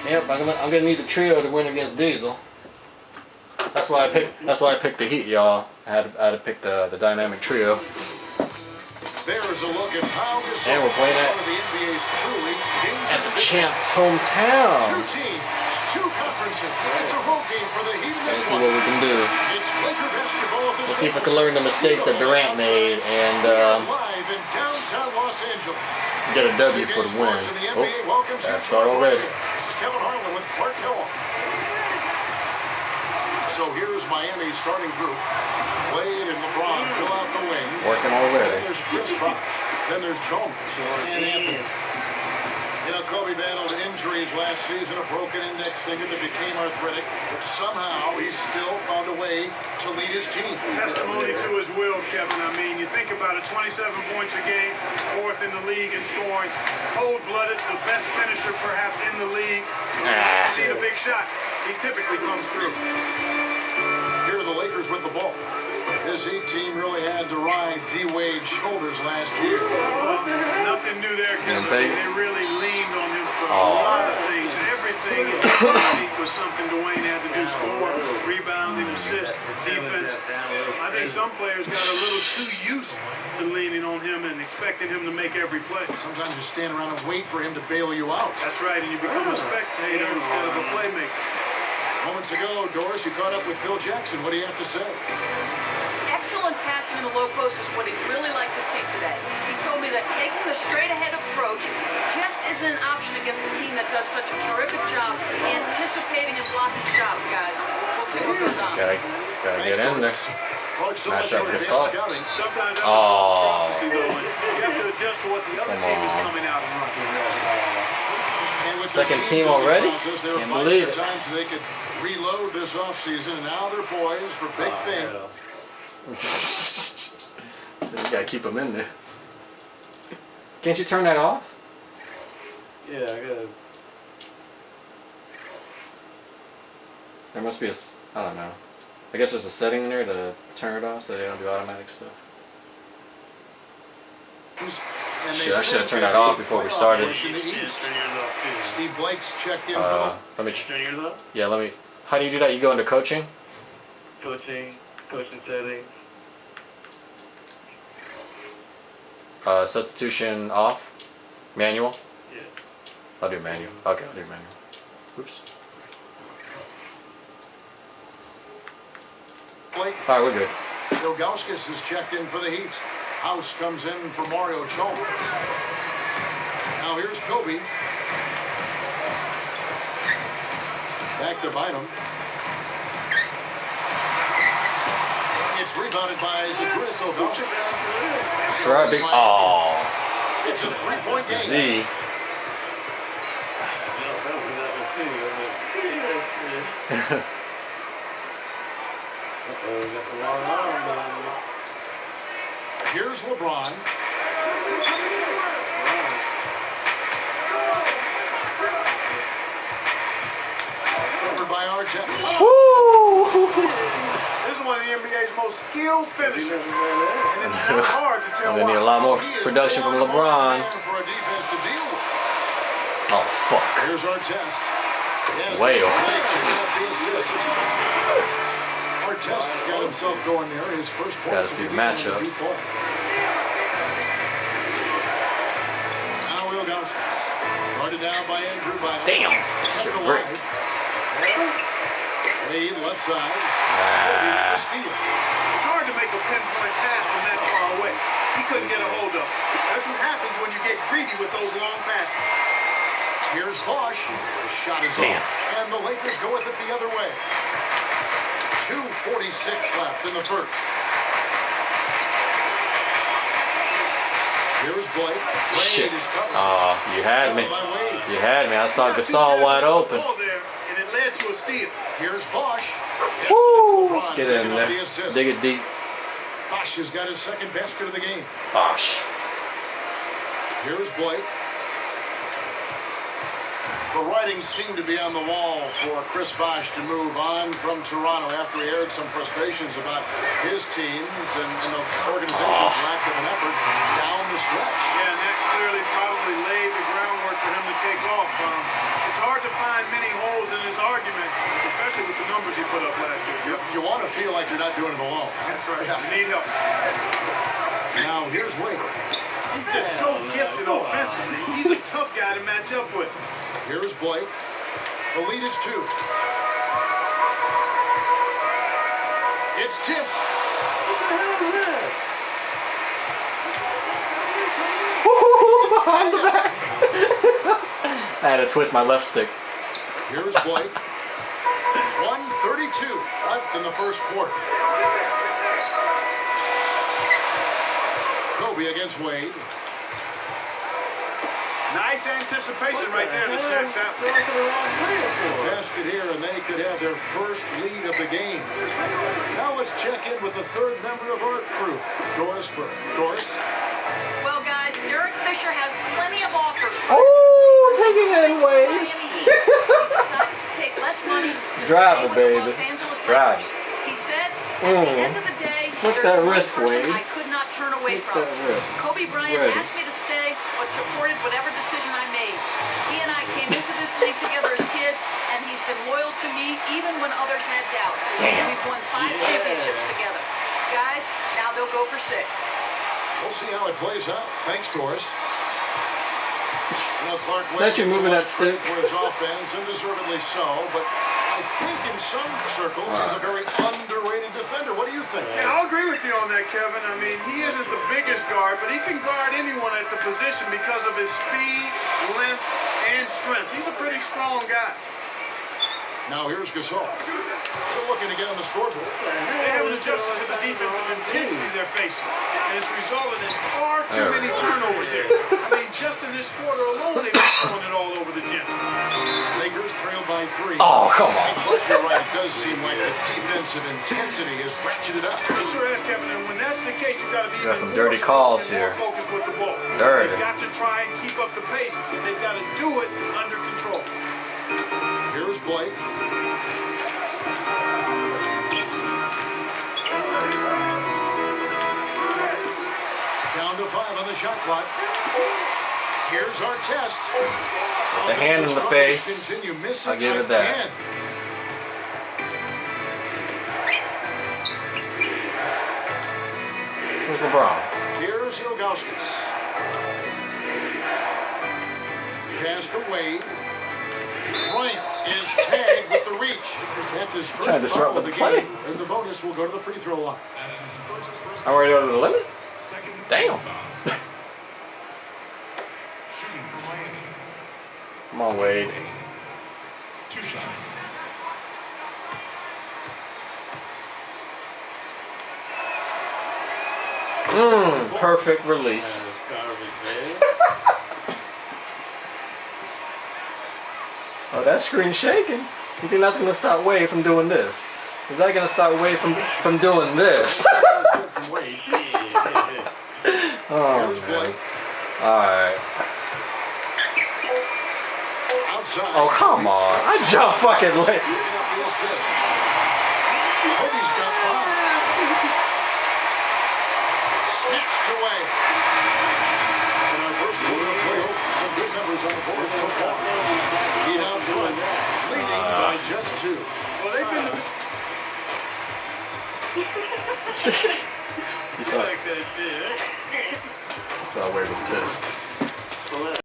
Yep, I'm gonna need the trio to win against Diesel. That's why I picked the Heat, y'all. I had to pick the dynamic trio. There's a look at how this and we're playing at the champ's hometown. Two teams, two conferences. It's a road game for the Heat. Let's see what we can do. It's Laker basketball. Let's see if I can learn the mistakes that Durant made and live in downtown Los Angeles. Get a W for the win. Oh, that start already. This is Kevin Harlan with Clark Hill. So here's Miami's starting group. Wade and LeBron fill out the wing. Working already. Then there's Chris Bosh. Then there's Jones and Anthony. You know, Kobe battled injuries last season, a broken index finger that became arthritic, but somehow he still found a way to lead his team. Testimony to his will, Kevin. I mean, you think about it, 27 points a game, 4th in the league in scoring, cold-blooded, the best finisher perhaps in the league. Need a big shot. He typically comes through. Here are the Lakers with the ball. This Heat team really had to ride D-Wade's shoulders last year. Nothing new there, Kevin. They really leaned on him for a lot of things. Everything in the Heat was something Dwayne had to do. Score, rebounding, assist, defense. I think some players got a little too used to leaning on him and expecting him to make every play. Sometimes you stand around and wait for him to bail you out. That's right, and you become a spectator instead of a playmaker. Moments ago, Doris, you caught up with Phil Jackson. What do you have to say? Excellent passing in the low post is what he'd really like to see today. He told me that taking the straight-ahead approach just isn't an option against a team that does such a terrific job anticipating and blocking shots, guys. We'll see what goes on. Gotta get in there. Match up this up. Sometimes you have to adjust to what the other team is coming out and running. Second team already? Can't believe it. Times they could reload this offseason, and now they're poised for big things. So you gotta keep them in there. Can't you turn that off? Yeah, I gotta. There must be a, I don't know. I guess there's a setting in there to turn it off so they don't do automatic stuff. Shit, I should have turned that off before we started. Steve Blake's checked in. Let me. Yeah, let me. How do you do that? You go into coaching. Coaching settings. Substitution off. Manual. Yeah. I'll do manual. Okay, I'll do manual. Oops. Alright, we're good. Ilgauskas is checked in for the Heat. House comes in for Mario Chalmers. Now here's Kobe. Back to Bynum. It's rebounded by Zydrunas Ilgauskas. That's right, big. Oh. It's a three-point game. Z. Here's LeBron. Covered by Arteta. This is one of the NBA's most skilled finishers. And it's not hard to tell They need a lot more production from LeBron. Oh, fuck. Here's our test. Whale. Artesta's got himself going there. His first point. Gotta see the matchups. Now Ilgauskas. Guarded down by Andrew Bynum. Damn. Shit, great. Wade left side. It's hard to make a pinpoint pass from that far away. He couldn't get a hold of it. That's what happens when you get greedy with those long passes. Here's Bosh. The shot is off. And the Lakers go with it the other way. 2:46 left in the first. Here's Blake. Shit. Oh, you had me. You had me. I saw Gasol wide open. And it led to a steal. Here's Bosh. Woo! Let's get in there. Dig it deep. Bosh has got his second basket of the game. Bosh. Here's Blake. The writing seemed to be on the wall for Chris Bosh to move on from Toronto after he aired some frustrations about his teams and the organization's lack of an effort down the stretch. Yeah, and that clearly probably laid the groundwork for him to take off. It's hard to find numbers he put up last year. You want to feel like you're not doing it alone. That's right. Yeah. You need help. Now here's Wade. He's just so gifted offensively. He's a tough guy to match up with. Here's Blake. The lead is 2. It's tipped. Behind the back. I had to twist my left stick. Here's Blake. 1:32 left in the first quarter. Kobe against Wade. Nice anticipation right there to snatch that one. Basket here, and they could have their first lead of the game. Now let's check in with the third member of our crew, Doris Burke. Doris? Well, guys, Derek Fisher has plenty of offers. Oh, taking it in, Wade. Miami Heat. He decided to take less money to Drive stay it, with the baby. Los Angeles Drive Lakers. He said, at the end of the day, Take there's that one risk, person Wade. I could not turn away Take from. that risk. Kobe Bryant Ready. asked me to stay, but supported whatever decision I made. He and I came into this league together as kids, and he's been loyal to me even when others had doubts. Damn. We've won 5 championships together. Guys, now they'll go for 6. We'll see how it plays out. Thanks, Doris. You know, Clark Is that you moving that stick? for his offense, and deservedly so, but I think in some circles he's a very underrated defender. What do you think? Yeah, I'll agree with you on that, Kevin. I mean, he isn't the biggest guard, but he can guard anyone at the position because of his speed, length, and strength. He's a pretty strong guy. Now here's Gasol. Still looking to get on the scoreboard. They haven't adjusted to the defensive intensity they're facing, and it's resulted in far too many turnovers here. I mean, just in this quarter alone, they've been throwing it all over the gym. Lakers trailed by 3. Oh, come on. But you're right, it does seem like the defensive intensity has ratcheted up. It sure has, Kevin, and when that's the case, you've got to be Got even some more dirty strong calls and here. more focused with the ball. Dirty. They've got to try and keep up the pace. They've got to do it under control. Here's Blake. Down to 5 on the shot clock. Here's our test. The hand in the face. Continue missing I'll give it that. again. Where's LeBron? Here's Ilgauskas. Pass to Wade. Bryant is tagged with the reach. That's his Trying to first disrupt foul of the the play. game. And the bonus will go to the free throw line. I'm already over the limit? Damn. Come on, Wade. 2 shots. Perfect release. Oh, that screen's shaking. You think that's gonna stop Wade from doing this? Is that gonna stop Wade from doing this? Oh, Here's man. Blake. Alright. Outside. Oh, come on. I jump fucking late. Picking up the assist. Kobe's got 5. Snatched away. In our first quarter of play, some good numbers on the board so far. Heat out front, leading by just 2. Well, they've been You saw, Like that shit. you saw Wade was pissed.